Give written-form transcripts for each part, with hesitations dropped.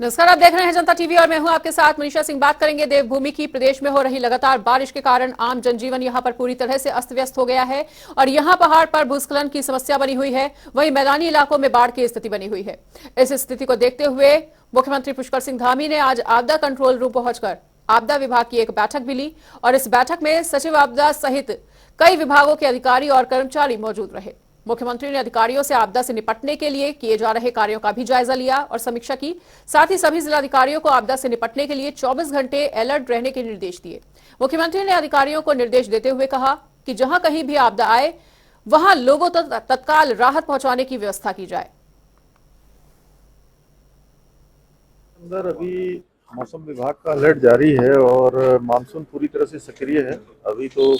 नमस्कार, आप देख रहे हैं जनता टीवी और मैं हूं आपके साथ मनीषा सिंह। बात करेंगे देवभूमि की। प्रदेश में हो रही लगातार बारिश के कारण आम जनजीवन यहां पर पूरी तरह से अस्त व्यस्त हो गया है और यहां पहाड़ पर भूस्खलन की समस्या बनी हुई है, वहीं मैदानी इलाकों में बाढ़ की स्थिति बनी हुई है। इस स्थिति को देखते हुए मुख्यमंत्री पुष्कर सिंह धामी ने आज आपदा कंट्रोल रूम पहुंचकर आपदा विभाग की एक बैठक भी ली और इस बैठक में सचिव आपदा सहित कई विभागों के अधिकारी और कर्मचारी मौजूद रहे। मुख्यमंत्री ने अधिकारियों से आपदा से निपटने के लिए किए जा रहे कार्यों का भी जायजा लिया और समीक्षा की। साथ ही सभी जिलाधिकारियों को आपदा से निपटने के लिए 24 घंटे अलर्ट रहने के निर्देश दिए। मुख्यमंत्री ने अधिकारियों को निर्देश देते हुए कहा कि जहां कहीं भी आपदा आए वहां लोगों तक तत्काल राहत पहुंचाने की व्यवस्था की जाए। अंदर अभी मौसम विभाग का अलर्ट जारी है और मानसून पूरी तरह से सक्रिय है। अभी तो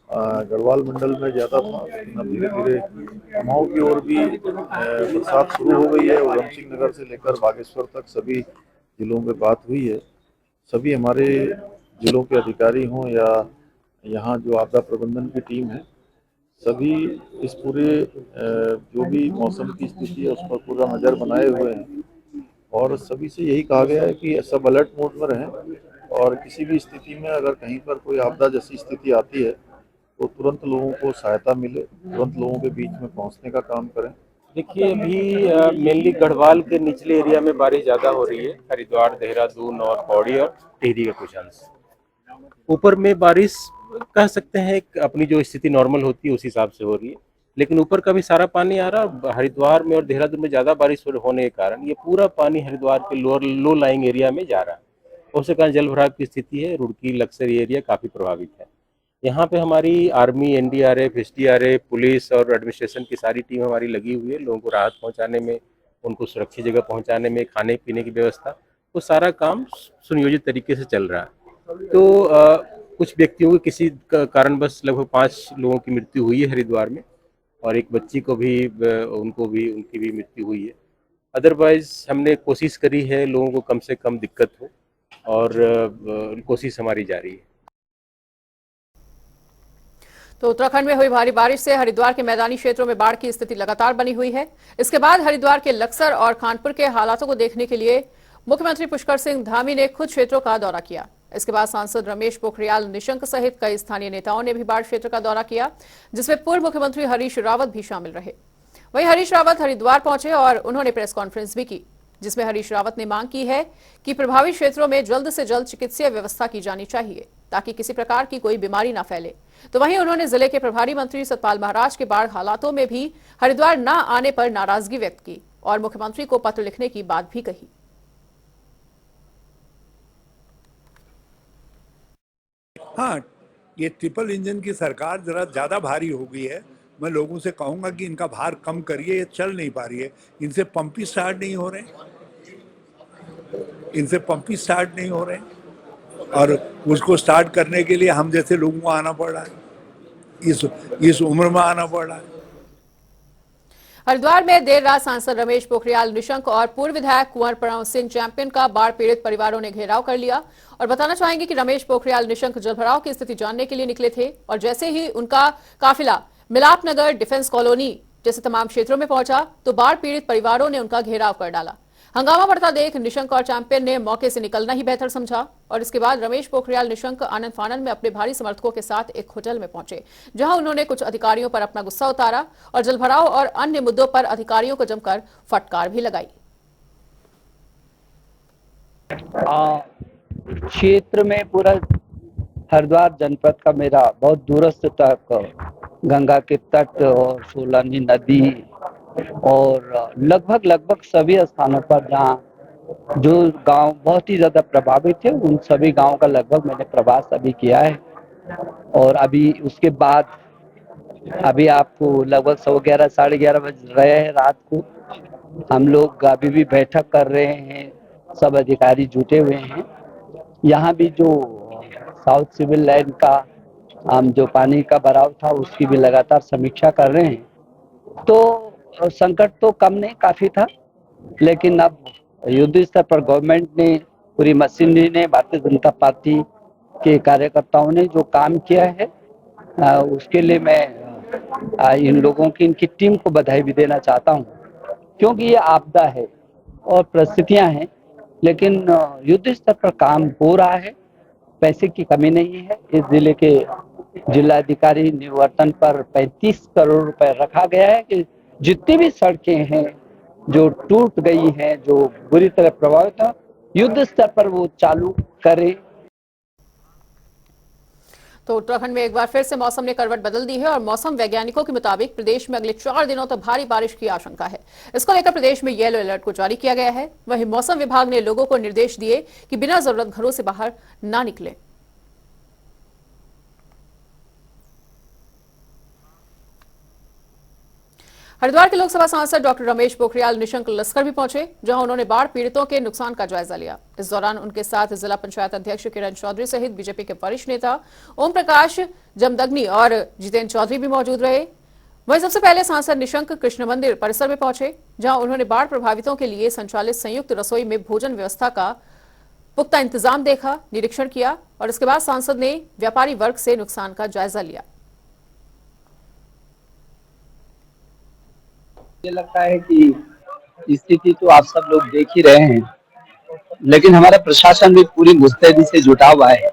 गढ़वाल मंडल में ज़्यादा था, लेकिन अब धीरे धीरे कुमाऊं की ओर भी बरसात शुरू हो गई है। उधम सिंह नगर से लेकर बागेश्वर तक सभी जिलों में बात हुई है। सभी हमारे जिलों के अधिकारी हों या यहाँ जो आपदा प्रबंधन की टीम है, सभी इस पूरे जो भी मौसम की स्थिति है उस पर पूरा नज़र बनाए हुए हैं और सभी से यही कहा गया है कि सब अलर्ट मोड में रहें और किसी भी स्थिति में अगर कहीं पर कोई आपदा जैसी स्थिति आती है तो तुरंत लोगों को सहायता मिले, तुरंत लोगों के बीच में पहुंचने का काम करें। देखिए, अभी मेनली गढ़वाल के निचले एरिया में बारिश ज़्यादा हो रही है, हरिद्वार, देहरादून और पौड़ी और टिहरी का कुछ अंश। ऊपर में बारिश कह सकते हैं अपनी जो स्थिति नॉर्मल होती है उस हिसाब से हो रही है, लेकिन ऊपर का भी सारा पानी आ रहा है। हरिद्वार में और देहरादून में ज़्यादा बारिश होने के कारण ये पूरा पानी हरिद्वार के लो लाइंग एरिया में जा रहा है। उसके कारण जल भराव की स्थिति है। रुड़की लक्सर एरिया काफ़ी प्रभावित है। यहाँ पे हमारी आर्मी, एनडीआरएफ, एसडीआरएफ, पुलिस और एडमिनिस्ट्रेशन की सारी टीम हमारी लगी हुई है लोगों को राहत पहुँचाने में, उनको सुरक्षित जगह पहुँचाने में, खाने पीने की व्यवस्था, वो सारा काम सुनियोजित तरीके से चल रहा है। तो कुछ व्यक्तियों की किसी कारणवश लगभग 5 लोगों की मृत्यु हुई है हरिद्वार में और एक बच्ची को भी उनकी भी मृत्यु हुई है। अदरवाइज हमने कोशिश करी है लोगों को कम से कम दिक्कत हो और कोशिश हमारी जारी है। तो उत्तराखंड में हुई भारी बारिश से हरिद्वार के मैदानी क्षेत्रों में बाढ़ की स्थिति लगातार बनी हुई है। इसके बाद हरिद्वार के लक्सर और खानपुर के हालातों को देखने के लिए मुख्यमंत्री पुष्कर सिंह धामी ने खुद क्षेत्रों का दौरा किया। इसके बाद सांसद रमेश पोखरियाल निशंक सहित कई स्थानीय नेताओं ने भी बाढ़ क्षेत्र का दौरा किया, जिसमें पूर्व मुख्यमंत्री हरीश रावत भी शामिल रहे। वहीं हरीश रावत हरिद्वार पहुंचे और उन्होंने प्रेस कॉन्फ्रेंस भी की, जिसमें हरीश रावत ने मांग की है कि प्रभावित क्षेत्रों में जल्द से जल्द चिकित्सीय व्यवस्था की जानी चाहिए ताकि किसी प्रकार की कोई बीमारी न फैले। तो वहीं उन्होंने जिले के प्रभारी मंत्री सतपाल महाराज के बाढ़ हालातों में भी हरिद्वार न आने पर नाराजगी व्यक्त की और मुख्यमंत्री को पत्र लिखने की बात भी कही। हाँ, ये ट्रिपल इंजन की सरकार जरा ज़्यादा भारी हो गई है। मैं लोगों से कहूँगा कि इनका भार कम करिए, ये चल नहीं पा रही है। इनसे पंप ही स्टार्ट नहीं हो रहे, और उसको स्टार्ट करने के लिए हम जैसे लोगों को आना पड़ रहा है, इस उम्र में आना पड़ रहा है। हरिद्वार में देर रात सांसद रमेश पोखरियाल निशंक और पूर्व विधायक कुंवर प्रणव सिंह चैंपियन का बाढ़ पीड़ित परिवारों ने घेराव कर लिया और बताना चाहेंगे कि रमेश पोखरियाल निशंक जलभराव की स्थिति जानने के लिए निकले थे और जैसे ही उनका काफिला मिलापनगर, डिफेंस कॉलोनी जैसे तमाम क्षेत्रों में पहुंचा तो बाढ़ पीड़ित परिवारों ने उनका घेराव कर डाला। हंगामा बढ़ता देख निशंक और चैंपियन ने मौके से निकलना ही बेहतर समझा और इसके बाद रमेश पोखरियाल निशंक आनंद फानंद में अपने भारी समर्थकों के साथ एक होटल में पहुंचे, जहां उन्होंने कुछ अधिकारियों पर अपना गुस्सा उतारा और जलभराव और अन्य मुद्दों पर अधिकारियों को जमकर फटकार भी लगाई। क्षेत्र में पूरा हरिद्वार जनपद का मेरा बहुत दूरस्थ तक गंगा के तट और सोलानी नदी और लगभग सभी स्थानों पर जहाँ जो गांव बहुत ही ज्यादा प्रभावित है उन सभी गांवों का लगभग मैंने प्रवास अभी किया है। और अभी उसके बाद अभी आपको लगभग 11:30 11:30 बज रहे हैं रात को। हम लोग अभी भी बैठक कर रहे हैं, सब अधिकारी जुटे हुए हैं। यहाँ भी जो साउथ सिविल लाइन का हम जो पानी का भराव था उसकी भी लगातार समीक्षा कर रहे हैं। तो संकट तो कम नहीं, काफी था, लेकिन अब युद्ध स्तर पर गवर्नमेंट ने, पूरी मशीनरी ने, भारतीय जनता पार्टी के कार्यकर्ताओं ने जो काम किया है उसके लिए मैं इन लोगों की, इनकी टीम को बधाई भी देना चाहता हूं, क्योंकि ये आपदा है और परिस्थितियां हैं लेकिन युद्ध स्तर पर काम हो रहा है, पैसे की कमी नहीं है। इस जिले के जिलाधिकारी निवर्तन पर 35 करोड़ रुपए रखा गया है कि जितनी भी सड़कें हैं जो टूट गई हैं, जो बुरी तरह प्रभावित है, युद्ध स्तर पर वो चालू करें। तो उत्तराखंड में एक बार फिर से मौसम ने करवट बदल दी है और मौसम वैज्ञानिकों के मुताबिक प्रदेश में अगले 4 दिनों तक भारी बारिश की आशंका है। इसको लेकर प्रदेश में येलो अलर्ट को जारी किया गया है। वहीं मौसम विभाग ने लोगों को निर्देश दिए कि बिना जरूरत घरों से बाहर ना निकलें। हरिद्वार के लोकसभा सांसद डॉक्टर रमेश पोखरियाल निशंक लस्कर भी पहुंचे, जहां उन्होंने बाढ़ पीड़ितों के नुकसान का जायजा लिया। इस दौरान उनके साथ जिला पंचायत अध्यक्ष किरण चौधरी सहित बीजेपी के वरिष्ठ नेता ओम प्रकाश जमदग्नि और जितेंद्र चौधरी भी मौजूद रहे। वहीं सबसे पहले सांसद निशंक कृष्ण मंदिर परिसर में पहुंचे, जहां उन्होंने बाढ़ प्रभावितों के लिए संचालित संयुक्त रसोई में भोजन व्यवस्था का पुख्ता इंतजाम देखा, निरीक्षण किया और इसके बाद सांसद ने व्यापारी वर्ग से नुकसान का जायजा लिया। मुझे लगता है कि स्थिति तो आप सब लोग देख ही रहे हैं, लेकिन हमारा प्रशासन भी पूरी मुस्तैदी से जुटा हुआ है।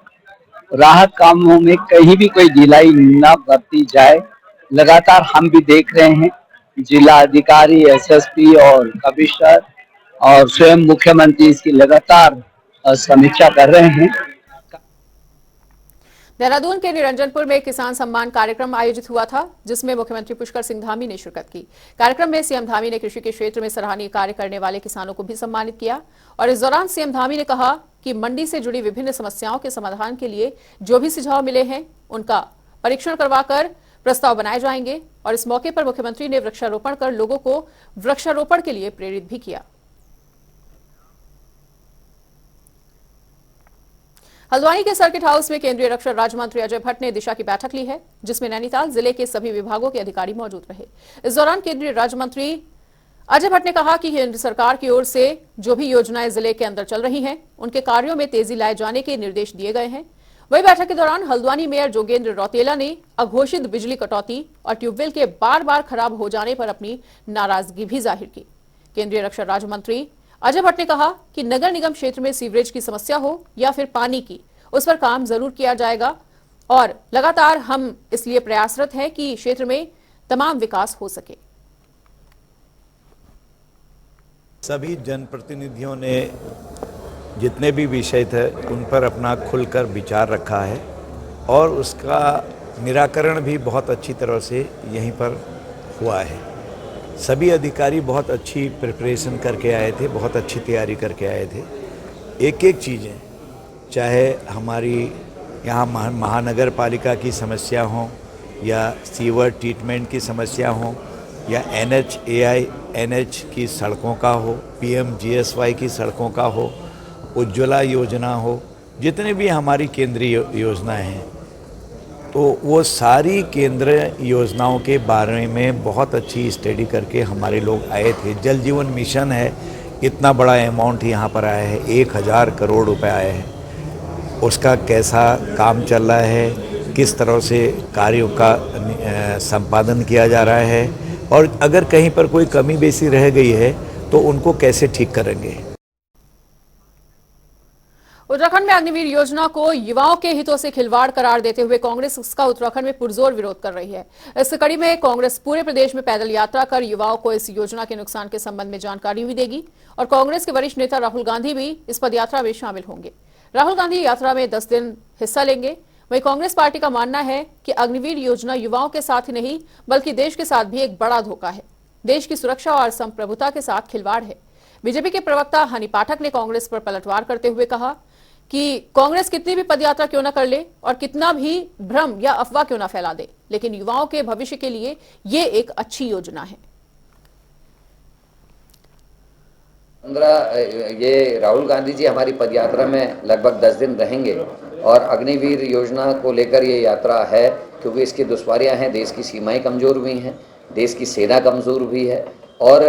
राहत कामों में कहीं भी कोई ढिलाई न बरती जाए। लगातार हम भी देख रहे हैं, जिला अधिकारी, एसएसपी और कमिश्नर और स्वयं मुख्यमंत्री इसकी लगातार समीक्षा कर रहे हैं। देहरादून के निरंजनपुर में किसान सम्मान कार्यक्रम आयोजित हुआ था, जिसमें मुख्यमंत्री पुष्कर सिंह धामी ने शिरकत की। कार्यक्रम में सीएम धामी ने कृषि के क्षेत्र में सराहनीय कार्य करने वाले किसानों को भी सम्मानित किया और इस दौरान सीएम धामी ने कहा कि मंडी से जुड़ी विभिन्न समस्याओं के समाधान के लिए जो भी सुझाव मिले हैं उनका परीक्षण करवाकर प्रस्ताव बनाए जाएंगे और इस मौके पर मुख्यमंत्री ने वृक्षारोपण कर लोगों को वृक्षारोपण के लिए प्रेरित भी किया। हल्द्वानी के सर्किट हाउस में केंद्रीय रक्षा राज्य मंत्री अजय भट्ट ने दिशा की बैठक ली है, जिसमें नैनीताल जिले के सभी विभागों के अधिकारी मौजूद रहे। इस दौरान केंद्रीय राज्य मंत्री अजय भट्ट ने कहा कि केंद्र सरकार की ओर से जो भी योजनाएं जिले के अंदर चल रही हैं, उनके कार्यों में तेजी लाए जाने के निर्देश दिए गए हैं। वही बैठक के दौरान हल्द्वानी मेयर जोगेंद्र रौतेला ने अघोषित बिजली कटौती और ट्यूबवेल के बार बार खराब हो जाने पर अपनी नाराजगी भी जाहिर की। केंद्रीय रक्षा राज्य मंत्री अजय भट्ट ने कहा कि नगर निगम क्षेत्र में सीवरेज की समस्या हो या फिर पानी की, उस पर काम जरूर किया जाएगा और लगातार हम इसलिए प्रयासरत हैं कि क्षेत्र में तमाम विकास हो सके। सभी जनप्रतिनिधियों ने जितने भी विषय थे उन पर अपना खुलकर विचार रखा है और उसका निराकरण भी बहुत अच्छी तरह से यहीं पर हुआ है। सभी अधिकारी बहुत अच्छी प्रिपरेशन करके आए थे, बहुत अच्छी तैयारी करके आए थे। एक एक चीज़ें, चाहे हमारी यहाँ महानगर पालिका की समस्या हो या सीवर ट्रीटमेंट की समस्या हो या NH की सड़कों का हो, PMGSY की सड़कों का हो, उज्ज्वला योजना हो, जितने भी हमारी केंद्रीय योजनाएं हैं, तो वो सारी केंद्रीय योजनाओं के बारे में बहुत अच्छी स्टडी करके हमारे लोग आए थे। जल जीवन मिशन है, इतना बड़ा अमाउंट यहाँ पर आया है, 1000 करोड़ रुपए आए हैं। उसका कैसा काम चल रहा है, किस तरह से कार्यों का संपादन किया जा रहा है और अगर कहीं पर कोई कमी बेसी रह गई है तो उनको कैसे ठीक करेंगे। उत्तराखंड में अग्निवीर योजना को युवाओं के हितों से खिलवाड़ करार देते हुए कांग्रेस इसका उत्तराखंड में पुरजोर विरोध कर रही है। इस कड़ी में कांग्रेस पूरे प्रदेश में पैदल यात्रा कर युवाओं को इस योजना के नुकसान के संबंध में जानकारी भी देगी और कांग्रेस के वरिष्ठ नेता राहुल गांधी भी इस पदयात्रा में शामिल होंगे। राहुल गांधी यात्रा में 10 दिन हिस्सा लेंगे। वहीं कांग्रेस पार्टी का मानना है कि अग्निवीर योजना युवाओं के साथ ही नहीं बल्कि देश के साथ भी एक बड़ा धोखा है, देश की सुरक्षा और संप्रभुता के साथ खिलवाड़ है। बीजेपी के प्रवक्ता हनी पाठक ने कांग्रेस पर पलटवार करते हुए कहा कि कांग्रेस कितनी भी पदयात्रा क्यों न कर ले और कितना भी भ्रम या अफवाह क्यों न फैला दे, लेकिन युवाओं के भविष्य के लिए ये एक अच्छी योजना है। ये राहुल गांधी जी हमारी पदयात्रा में लगभग 10 दिन रहेंगे और अग्निवीर योजना को लेकर ये यात्रा है क्योंकि इसकी दुश्वारियां हैं, देश की सीमाएं कमज़ोर हुई हैं, देश की सेना कमज़ोर हुई है और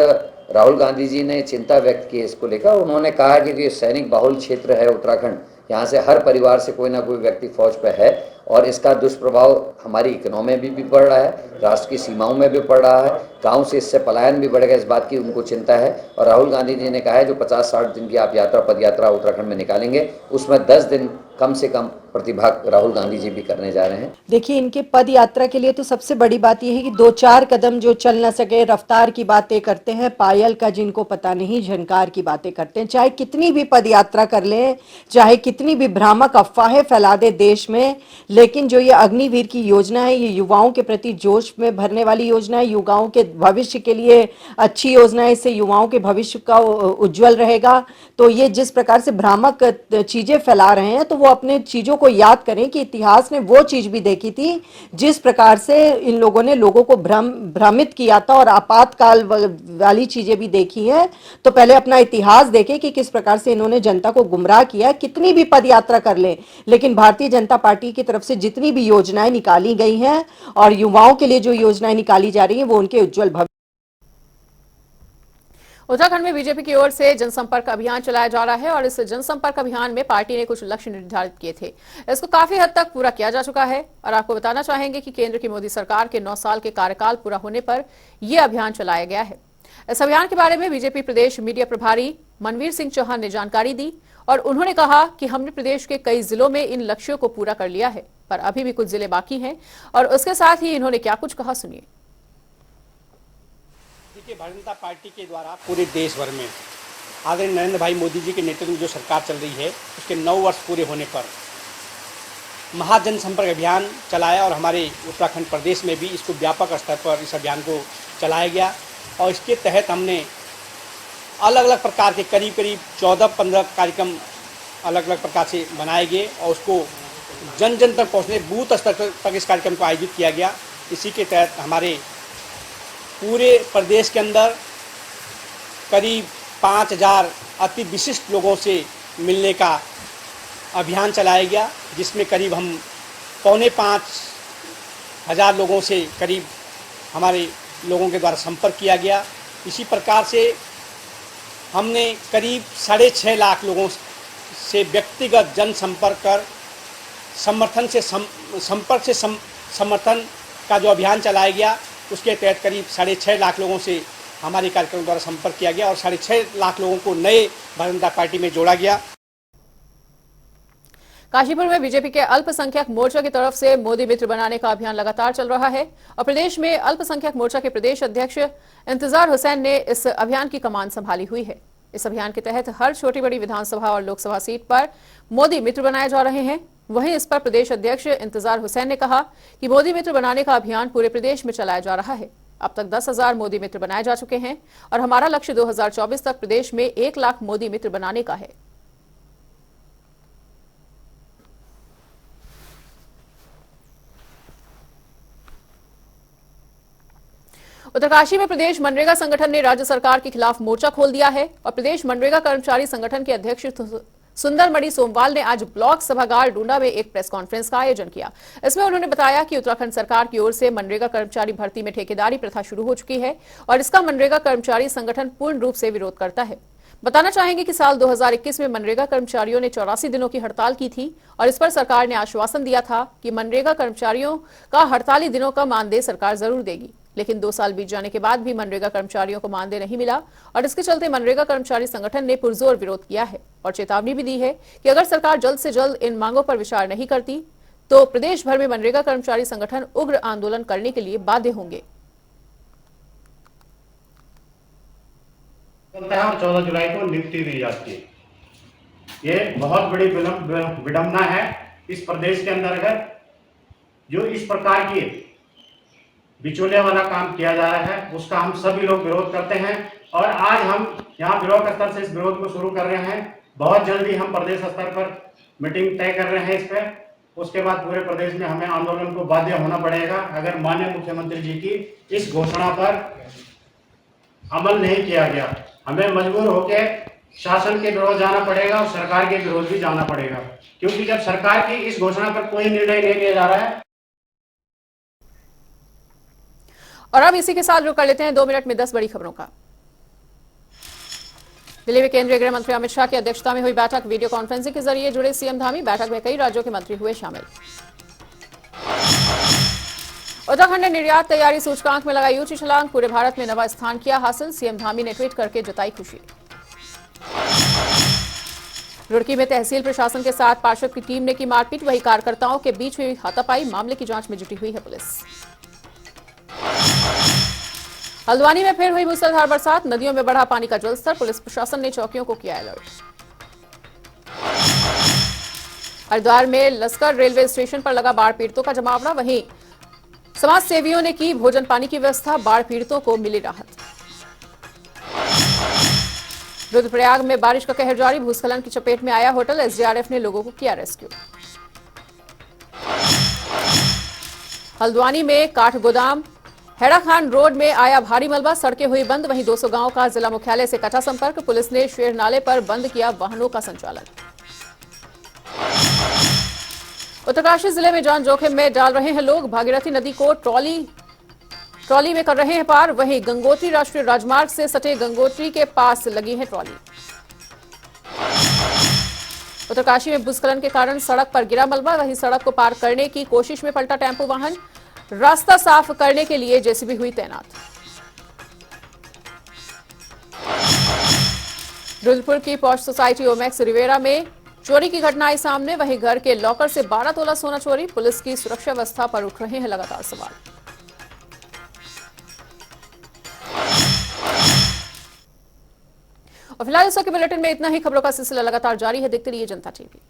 राहुल गांधी जी ने चिंता व्यक्त की इसको लेकर। उन्होंने कहा कि ये सैनिक बहुल क्षेत्र है उत्तराखंड, यहाँ से हर परिवार से कोई ना कोई व्यक्ति फौज पे है और इसका दुष्प्रभाव हमारी इकोनॉमी में भी पड़ रहा है, राष्ट्र की सीमाओं में भी पड़ रहा है। गांव से इससे पलायन भी बढ़ेगा, इस बात की उनको चिंता है। और राहुल गांधी जी ने कहा है जो 50-60 दिन की आप यात्रा पद यात्रा उत्तराखंड में निकालेंगे उसमें 10 दिन कम से कम प्रतिभाग राहुल गांधी जी भी करने जा रहे हैं। देखिए, इनके पद यात्रा के लिए तो सबसे बड़ी बात यह है कि 2-4 कदम जो चल न सके, रफ्तार की बातें करते हैं, पायल का जिनको पता नहीं झनकार की बातें करते हैं। चाहे कितनी भी पद यात्रा कर ले, चाहे कितनी भी भ्रामक अफवाहें फैला दे देश में, लेकिन जो ये अग्निवीर की योजना है, ये युवाओं के प्रति जोश में भरने वाली योजना है, युवाओं के भविष्य के लिए अच्छी योजना है, इससे युवाओं के भविष्य का उज्जवल रहेगा। तो ये जिस प्रकार से भ्रामक चीजें फैला रहे हैं, तो वो अपने चीजों को याद करें कि इतिहास ने वो चीज भी देखी थी जिस प्रकार से इन लोगों ने लोगों को भ्रमित किया था, और आपातकाल वाली चीजें भी देखी है। तो पहले अपना इतिहास देखें कि किस प्रकार से इन्होंने जनता को गुमराह किया। कितनी भी पद यात्रा कर ले, लेकिन भारतीय जनता पार्टी की तरफ से जितनी भी योजनाएं निकाली गई हैं और युवाओं के लिए जो योजनाएं निकाली जा रही हैं, वो उनके उज्जवल भविष्य। उत्तराखंड में बीजेपी की ओर से जनसंपर्क अभियान चलाया जा रहा है और इस जनसंपर्क अभियान में पार्टी ने कुछ लक्ष्य निर्धारित किए थे। इसको काफी हद तक पूरा किया जा चुका है और आपको बताना चाहेंगे कि केंद्र की मोदी सरकार के 9 साल के कार्यकाल पूरा होने पर यह अभियान चलाया गया है। इस अभियान के बारे में बीजेपी प्रदेश मीडिया प्रभारी मनवीर सिंह चौहान ने जानकारी दी और उन्होंने कहा कि हमने प्रदेश के कई जिलों में इन लक्ष्यों को पूरा कर लिया है, पर अभी भी कुछ जिले बाकी हैं। और उसके साथ ही इन्होंने क्या कुछ कहा, सुनिए। भारतीय जनता पार्टी के द्वारा पूरे देश भर में आदरणीय नरेंद्र भाई मोदी जी के नेतृत्व में जो सरकार चल रही है, उसके 9 वर्ष पूरे होने पर महाजन संपर्क अभियान चलाया और हमारे उत्तराखंड प्रदेश में भी इसको व्यापक स्तर पर इस अभियान को चलाया गया। और इसके तहत हमने अलग अलग प्रकार के करीब 14-15 कार्यक्रम अलग अलग प्रकार से बनाए गए और उसको जन जन तक पहुँचने बूथ स्तर तक इस कार्यक्रम को आयोजित किया गया। इसी के तहत हमारे पूरे प्रदेश के अंदर करीब 5000 अति विशिष्ट लोगों से मिलने का अभियान चलाया गया, जिसमें करीब हम 4,500 लोगों से करीब हमारे लोगों के द्वारा संपर्क किया गया। इसी प्रकार से हमने करीब 6.5 लाख लोगों से व्यक्तिगत जन संपर्क कर संपर्क से समर्थन का जो अभियान चलाया गया, उसके तहत करीब 6.5 लाख लोगों से हमारे कार्यक्रम द्वारा संपर्क किया गया और 6.5 लाख लोगों को नए भारतीय जनता पार्टी में जोड़ा गया। काशीपुर में बीजेपी के अल्पसंख्यक मोर्चा की तरफ से मोदी मित्र बनाने का अभियान लगातार चल रहा है और प्रदेश में अल्पसंख्यक मोर्चा के प्रदेश अध्यक्ष इंतजार हुसैन ने इस अभियान की कमान संभाली हुई है। इस अभियान के तहत हर छोटी बड़ी विधानसभा और लोकसभा सीट पर मोदी मित्र बनाए जा रहे हैं। वहीं इस पर प्रदेश अध्यक्ष इंतजार हुसैन ने कहा कि मोदी मित्र बनाने का अभियान पूरे प्रदेश में चलाया जा रहा है। अब तक 10,000 मोदी मित्र बनाए जा चुके हैं और हमारा लक्ष्य 2024 तक प्रदेश में 1 लाख मोदी मित्र बनाने का है। उत्तरकाशी में प्रदेश मनरेगा संगठन ने राज्य सरकार के खिलाफ मोर्चा खोल दिया है और प्रदेश मनरेगा कर्मचारी संगठन के अध्यक्ष सुंदरमणि सोमवाल ने आज ब्लॉक सभागार डूंडा में एक प्रेस कॉन्फ्रेंस का आयोजन किया। इसमें उन्होंने बताया कि उत्तराखंड सरकार की ओर से मनरेगा कर्मचारी भर्ती में ठेकेदारी प्रथा शुरू हो चुकी है और इसका मनरेगा कर्मचारी संगठन पूर्ण रूप से विरोध करता है। बताना चाहेंगे कि साल 2021 में मनरेगा कर्मचारियों ने 84 दिनों की हड़ताल की थी और इस पर सरकार ने आश्वासन दिया था कि मनरेगा कर्मचारियों का हड़ताली दिनों का मानदेय सरकार जरूर देगी, लेकिन 2 साल बीत जाने के बाद भी मनरेगा कर्मचारियों को मानदेय नहीं मिला और इसके चलते मनरेगा कर्मचारी संगठन ने पुरजोर विरोध किया है और चेतावनी भी दी है कि अगर सरकार जल्द से जल्द इन मांगों पर विचार नहीं करती तो प्रदेश भर में मनरेगा कर्मचारी संगठन उग्र आंदोलन करने के लिए बाध्य होंगे। और 14 जुलाई को नियुक्ति दी जाती है। ये बहुत बड़ी विडंबना है इस प्रदेश के अंतर्गत जो इस प्रकार की बिचौलिया वाला काम किया जा रहा है, उसका हम सभी लोग विरोध करते हैं और आज हम यहाँ ब्लॉक स्तर से इस विरोध को शुरू कर रहे हैं। बहुत जल्दी हम प्रदेश स्तर पर मीटिंग तय कर रहे हैं इस पर। उसके बाद पूरे प्रदेश में हमें आंदोलन को बाध्य होना पड़ेगा अगर माननीय मुख्यमंत्री जी की इस घोषणा पर अमल नहीं किया गया। हमें मजबूर होकर शासन के विरोध जाना पड़ेगा और सरकार के विरोध भी जाना पड़ेगा, क्योंकि जब सरकार की इस घोषणा पर कोई निर्णय नहीं लिया जा रहा है। और अब इसी के साथ रुक कर लेते हैं 2 मिनट में 10 बड़ी खबरों का। दिल्ली में केंद्रीय गृह मंत्री अमित शाह की अध्यक्षता में हुई बैठक, वीडियो कॉन्फ्रेंसिंग के जरिए जुड़े सीएम धामी। बैठक में कई राज्यों के मंत्री हुए शामिल। उत्तराखंड ने निर्यात तैयारी सूचकांक में लगाई ऊंची छलांग, पूरे भारत में नवा स्थान किया हासिल, सीएम धामी ने ट्वीट करके जताई खुशी। रुड़की में तहसील प्रशासन के साथ पार्षद की टीम ने की मारपीट, वही कार्यकर्ताओं के बीच हुई हाथापाई, मामले की जांच में जुटी हुई है पुलिस। हल्द्वानी में फिर हुई मूसलाधार बरसात, नदियों में बढ़ा पानी का जलस्तर, पुलिस प्रशासन ने चौकियों को किया अलर्ट। हरिद्वार में लश्कर रेलवे स्टेशन पर लगा बाढ़ पीड़ितों का जमावड़ा, वहीं समाज सेवियों ने की भोजन पानी की व्यवस्था, बाढ़ पीड़ितों को मिली राहत। रुद्रप्रयाग में बारिश का कहर जारी, भूस्खलन की चपेट में आया होटल, एसडीआरएफ ने लोगों को किया रेस्क्यू। हल्द्वानी में काठ गोदाम हैराखान रोड में आया भारी मलबा, सड़कें हुई बंद, वहीं 200 गांवों का जिला मुख्यालय से कटा संपर्क, पुलिस ने शेर नाले पर बंद किया वाहनों का संचालन। उत्तरकाशी जिले में जान जोखिम में डाल रहे हैं लोग, भागीरथी नदी को ट्रॉली में कर रहे हैं पार, वहीं गंगोत्री राष्ट्रीय राजमार्ग से सटे गंगोत्री के पास लगी है ट्रॉली। उत्तरकाशी में भूस्खलन के कारण सड़क पर गिरा मलबा, वहीं सड़क को पार करने की कोशिश में पलटा टेम्पो वाहन, रास्ता साफ करने के लिए जेसीबी हुई तैनात। रुद्रपुर की पॉश सोसाइटी ओमैक्स रिवेरा में चोरी की घटना आई सामने, वहीं घर के लॉकर से 12 तोला सोना चोरी, पुलिस की सुरक्षा व्यवस्था पर उठ रहे हैं लगातार सवाल। और फिलहाल इस वक्त के बुलेटिन में इतना ही। खबरों का सिलसिला लगातार जारी है, देखते रहिए जनता टीवी।